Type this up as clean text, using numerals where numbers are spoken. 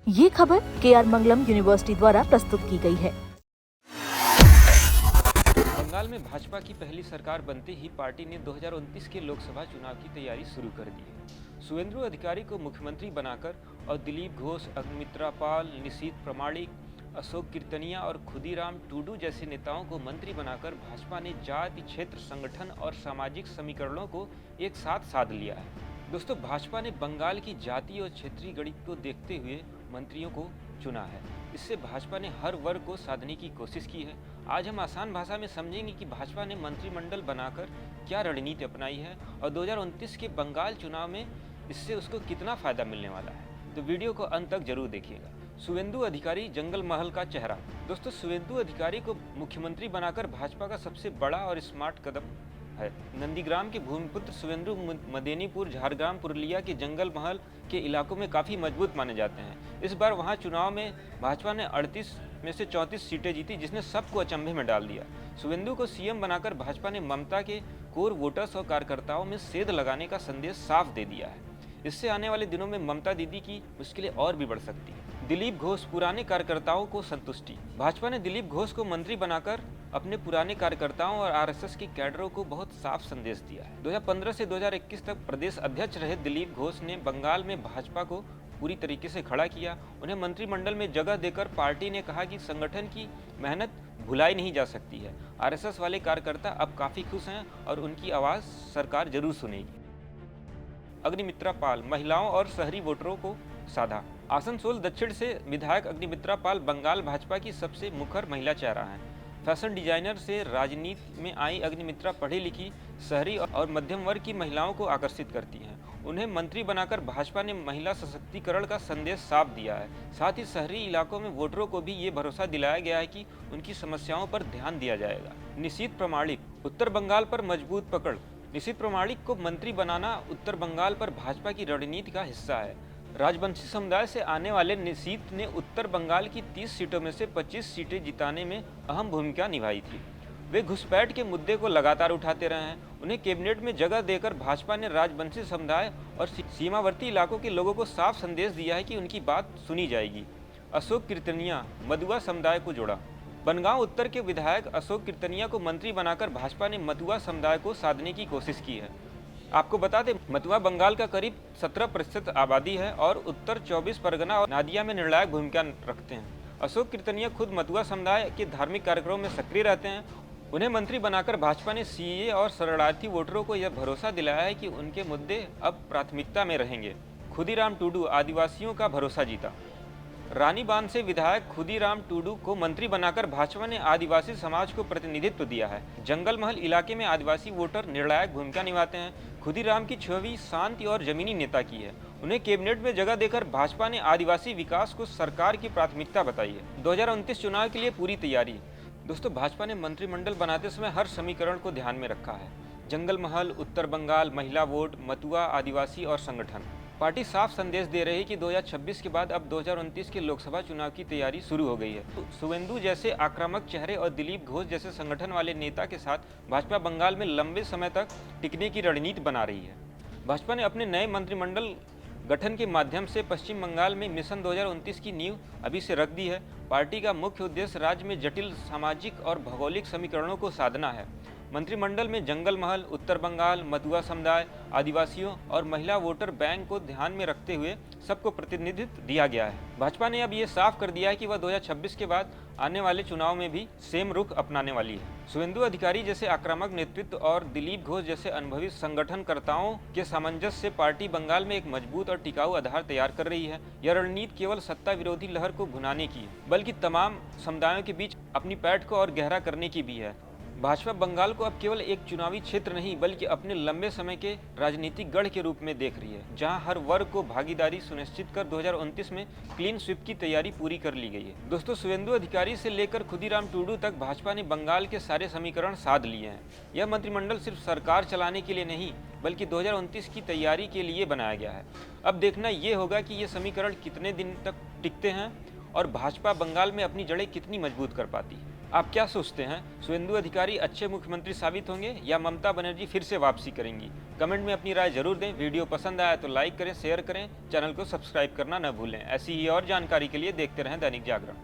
ये खबर KR मंगलम university द्वारा प्रस्तुत की गई है। बंगाल में भाजपा की पहली सरकार बनते ही पार्टी ने 2029 के लोकसभा चुनाव की तैयारी शुरू कर दी है। शुवेंदु अधिकारी को मुख्यमंत्री बनाकर और दिलीप घोष, अग्निमित्रा पाल, निशीथ प्रामाणिक, अशोक कीर्तनिया और खुदीराम टूडू जैसे नेताओं को मंत्री बनाकर भाजपा ने जाति, क्षेत्र, संगठन और सामाजिक समीकरणों को एक साथ साध लिया है। दोस्तों, भाजपा ने बंगाल की जाति और क्षेत्रीय गणित को देखते हुए मंत्रियों को चुना है। इससे भाजपा ने हर वर्ग को साधने की कोशिश की है। आज हम आसान भाषा में समझेंगे कि भाजपा ने मंत्रिमंडल बनाकर क्या रणनीति अपनाई है और 2029 के बंगाल चुनाव में इससे उसको कितना फायदा मिलने वाला है। तो वीडियो को अंत तक जरूर देखिएगा। शुवेंदु अधिकारी जंगल महल का चेहरा। दोस्तों, शुवेंदु अधिकारी को मुख्यमंत्री बनाकर भाजपा का सबसे बड़ा और स्मार्ट कदम है। नंदीग्राम के भूमिपुत्र शुवेंदु मदेनीपुर, झारग्राम, पुरुलिया के जंगल महल के इलाकों में काफ़ी मजबूत माने जाते हैं। इस बार वहां चुनाव में भाजपा ने 38 में से 34 सीटें जीती, जिसने सबको अचंभे में डाल दिया। शुवेंदु को सीएम बनाकर भाजपा ने ममता के कोर वोटर्स और कार्यकर्ताओं में सेध लगाने का संदेश साफ दे दिया है। इससे आने वाले दिनों में ममता दीदी की मुश्किलें और भी बढ़ सकती हैं। दिलीप घोष, पुराने कार्यकर्ताओं को संतुष्टि। भाजपा ने दिलीप घोष को मंत्री बनाकर अपने पुराने कार्यकर्ताओं और आरएसएस के कैडरों को बहुत साफ संदेश दिया है। 2015 से 2021 तक प्रदेश अध्यक्ष रहे दिलीप घोष ने बंगाल में भाजपा को पूरी तरीके से खड़ा किया। उन्हें मंत्रिमंडल में जगह देकर पार्टी ने कहा कि संगठन की मेहनत भुलाई नहीं जा सकती है। आरएसएस वाले कार्यकर्ता अब काफ़ी खुश हैं और उनकी आवाज़ सरकार जरूर सुनेगी। अग्निमित्रा पाल, महिलाओं और शहरी वोटरों को साधा। आसनसोल दक्षिण से विधायक अग्निमित्रा पाल बंगाल भाजपा की सबसे मुखर महिला चेहरा हैं। फैशन डिजाइनर से राजनीति में आई अग्निमित्रा पढ़ी लिखी, शहरी और मध्यम वर्ग की महिलाओं को आकर्षित करती हैं। उन्हें मंत्री बनाकर भाजपा ने महिला सशक्तिकरण का संदेश साफ दिया है। साथ ही शहरी इलाकों में वोटरों को भी ये भरोसा दिलाया गया है कि उनकी समस्याओं पर ध्यान दिया जाएगा। निशीथ प्रामाणिक, उत्तर बंगाल पर मजबूत पकड़। निशीथ प्रामाणिक को मंत्री बनाना उत्तर बंगाल पर भाजपा की रणनीति का हिस्सा है। राजवंशी समुदाय से आने वाले निशीथ ने उत्तर बंगाल की 30 सीटों में से 25 सीटें जिताने में अहम भूमिका निभाई थी। वे घुसपैठ के मुद्दे को लगातार उठाते रहे हैं। उन्हें कैबिनेट में जगह देकर भाजपा ने राजवंशी समुदाय और सीमावर्ती इलाकों के लोगों को साफ संदेश दिया है कि उनकी बात सुनी जाएगी। अशोक कीर्तनिया, मधुआ समुदाय को जोड़ा। बनगांव उत्तर के विधायक अशोक कीर्तनिया को मंत्री बनाकर भाजपा ने मधुआ समुदाय को साधने की कोशिश की है। आपको बता दें, मथुआ बंगाल का करीब 17% आबादी है और उत्तर 24 परगना और नादिया में निर्णायक भूमिका रखते हैं। अशोक कीर्तनिया खुद मथुआ समुदाय के धार्मिक कार्यक्रमों में सक्रिय रहते हैं। उन्हें मंत्री बनाकर भाजपा ने सीए और शरणार्थी वोटरों को यह भरोसा दिलाया है कि उनके मुद्दे अब प्राथमिकता में रहेंगे। खुदीराम टूडू, आदिवासियों का भरोसा जीता। रानीबांध से विधायक खुदीराम टूडू को मंत्री बनाकर भाजपा ने आदिवासी समाज को प्रतिनिधित्व दिया है। जंगल महल इलाके में आदिवासी वोटर निर्णायक भूमिका निभाते हैं। खुदीराम की छवि शांति और जमीनी नेता की है। उन्हें कैबिनेट में जगह देकर भाजपा ने आदिवासी विकास को सरकार की प्राथमिकता बताई है। 2029 चुनाव के लिए पूरी तैयारी। दोस्तों, भाजपा ने मंत्रिमंडल बनाते समय हर समीकरण को ध्यान में रखा है। जंगल महल, उत्तर बंगाल, महिला वोट, मथुआ, आदिवासी और संगठन। पार्टी साफ संदेश दे रही है कि 2026 के बाद अब 2029 के लोकसभा चुनाव की तैयारी शुरू हो गई है। शुवेंदु जैसे आक्रामक चेहरे और दिलीप घोष जैसे संगठन वाले नेता के साथ भाजपा बंगाल में लंबे समय तक टिकने की रणनीति बना रही है। भाजपा ने अपने नए मंत्रिमंडल गठन के माध्यम से पश्चिम बंगाल में मिशन 2029 की नींव अभी से रख दी है। पार्टी का मुख्य उद्देश्य राज्य में जटिल सामाजिक और भौगोलिक समीकरणों को साधना है। मंत्रिमंडल में जंगल महल, उत्तर बंगाल, मधुआ समुदाय, आदिवासियों और महिला वोटर बैंक को ध्यान में रखते हुए सबको प्रतिनिधित्व दिया गया है। भाजपा ने अब ये साफ कर दिया है कि वह 2026 के बाद आने वाले चुनाव में भी सेम रुख अपनाने वाली है। शुवेंदु अधिकारी जैसे आक्रामक नेतृत्व और दिलीप घोष जैसे अनुभवी संगठनकर्ताओं के सामंजस्य से पार्टी बंगाल में एक मजबूत और टिकाऊ आधार तैयार कर रही है। यह रणनीति केवल सत्ता विरोधी लहर को भुनाने की है, बल्कि तमाम समुदायों के बीच अपनी पैठ को और गहरा करने की भी है। भाजपा बंगाल को अब केवल एक चुनावी क्षेत्र नहीं बल्कि अपने लंबे समय के राजनीतिक गढ़ के रूप में देख रही है, जहां हर वर्ग को भागीदारी सुनिश्चित कर 2029 में क्लीन स्वीप की तैयारी पूरी कर ली गई है। दोस्तों, शुवेंदु अधिकारी से लेकर खुदीराम टूडू तक भाजपा ने बंगाल के सारे समीकरण साध लिए हैं। यह मंत्रिमंडल सिर्फ सरकार चलाने के लिए नहीं बल्कि 2029 की तैयारी के लिए बनाया गया है। अब देखना ये होगा कि ये समीकरण कितने दिन तक टिकते हैं और भाजपा बंगाल में अपनी जड़ें कितनी मजबूत कर पाती है। आप क्या सोचते हैं, शुभेंदु अधिकारी अच्छे मुख्यमंत्री साबित होंगे या ममता बनर्जी फिर से वापसी करेंगी? कमेंट में अपनी राय जरूर दें। वीडियो पसंद आया तो लाइक करें, शेयर करें, चैनल को सब्सक्राइब करना न भूलें। ऐसी ही और जानकारी के लिए देखते रहें दैनिक जागरण।